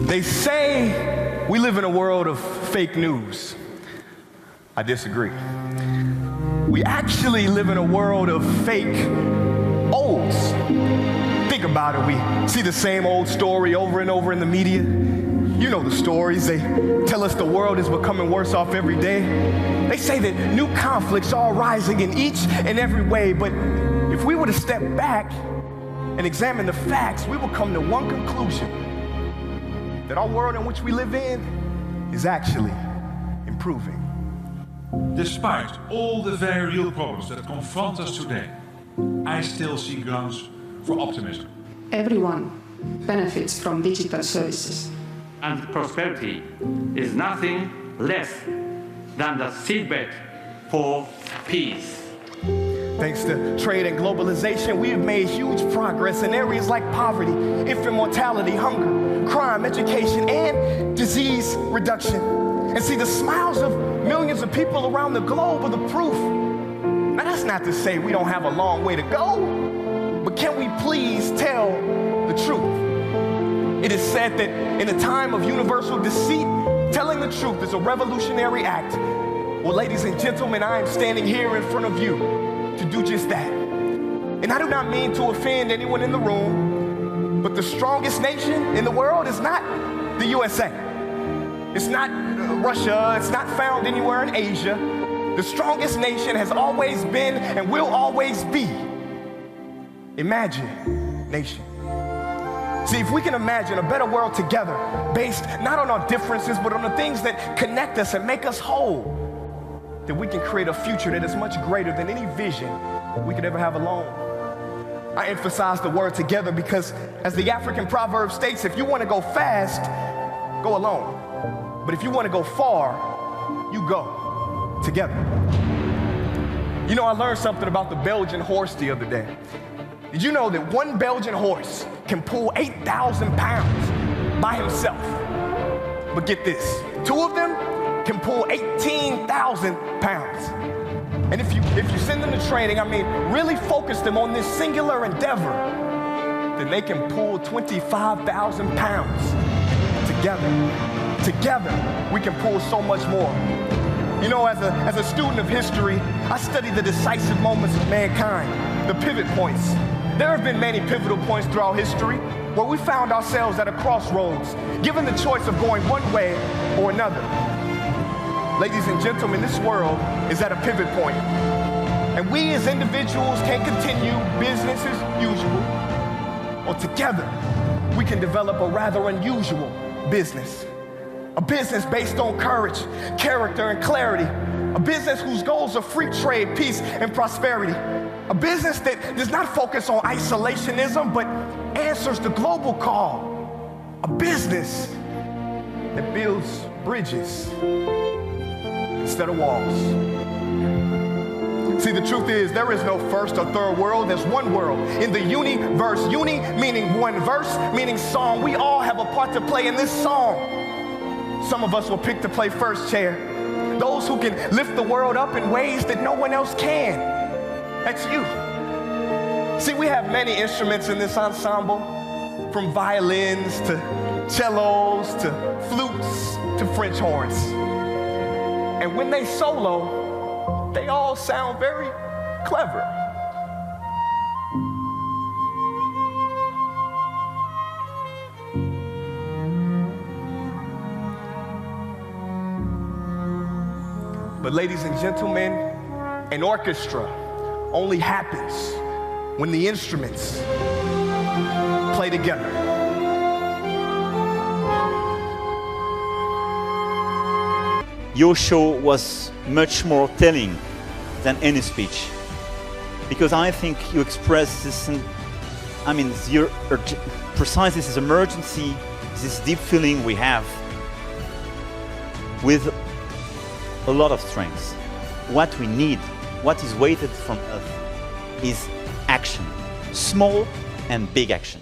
They say we live in a world of fake news. I disagree. We actually live in a world of fake olds. Think about it. We see the same old story over and over in the media. You know the stories. They tell us the world is becoming worse off every day. They say that new conflicts are rising in each and every way. But if we were to step back and examine the facts, we will come to one conclusion: that our world in which we live in is actually improving. Despite all the very real problems that confront us today, I still see grounds for optimism. Everyone benefits from digital services. And prosperity is nothing less than the seedbed for peace. Thanks to trade and globalization, we have made huge progress in areas like poverty, infant mortality, hunger, crime, education, and disease reduction. And see, the smiles of millions of people around the globe are the proof. Now, that's not to say we don't have a long way to go, but can we please tell the truth? It is said that in a time of universal deceit, telling the truth is a revolutionary act. Well, ladies and gentlemen, I am standing here in front of you to do just that. And I do not mean to offend anyone in the room, but the strongest nation in the world is not the USA. It's not Russia. It's not found anywhere in Asia. The strongest nation has always been and will always be imagination. See, if we can imagine a better world together, based not on our differences, but on the things that connect us and make us whole, then we can create a future that is much greater than any vision we could ever have alone. I emphasize the word together because, as the African proverb states, if you want to go fast, go alone. But if you want to go far, you go together. You know, I learned something about the Belgian horse the other day. Did you know that one Belgian horse can pull 8,000 pounds by himself? But get this, two of them can pull 18,000 pounds. And if you send them to training, I mean, really focus them on this singular endeavor, then they can pull 25,000 pounds together. Together, we can pull so much more. You know, as a student of history, I study the decisive moments of mankind, the pivot points. There have been many pivotal points throughout history where we found ourselves at a crossroads, given the choice of going one way or another. Ladies and gentlemen, this world is at a pivot point, and we as individuals can continue business as usual, or together we can develop a rather unusual business. A business based on courage, character, and clarity. A business whose goals are free trade, peace, and prosperity. A business that does not focus on isolationism, but answers the global call. A business that builds bridges instead of walls. See, the truth is, there is no first or third world. There's one world. In the universe, uni meaning one, verse meaning song. We all have a part to play in this song. Some of us will pick to play first chair. Those who can lift the world up in ways that no one else can. That's you. See, we have many instruments in this ensemble, from violins to cellos to flutes to French horns. And when they solo, they all sound very clever. But ladies and gentlemen, an orchestra only happens when the instruments play together. Your show was much more telling than any speech, because I think you express this, precisely this emergency, this deep feeling we have with a lot of strength. What we need, what is waited from us, is action. Small and big action.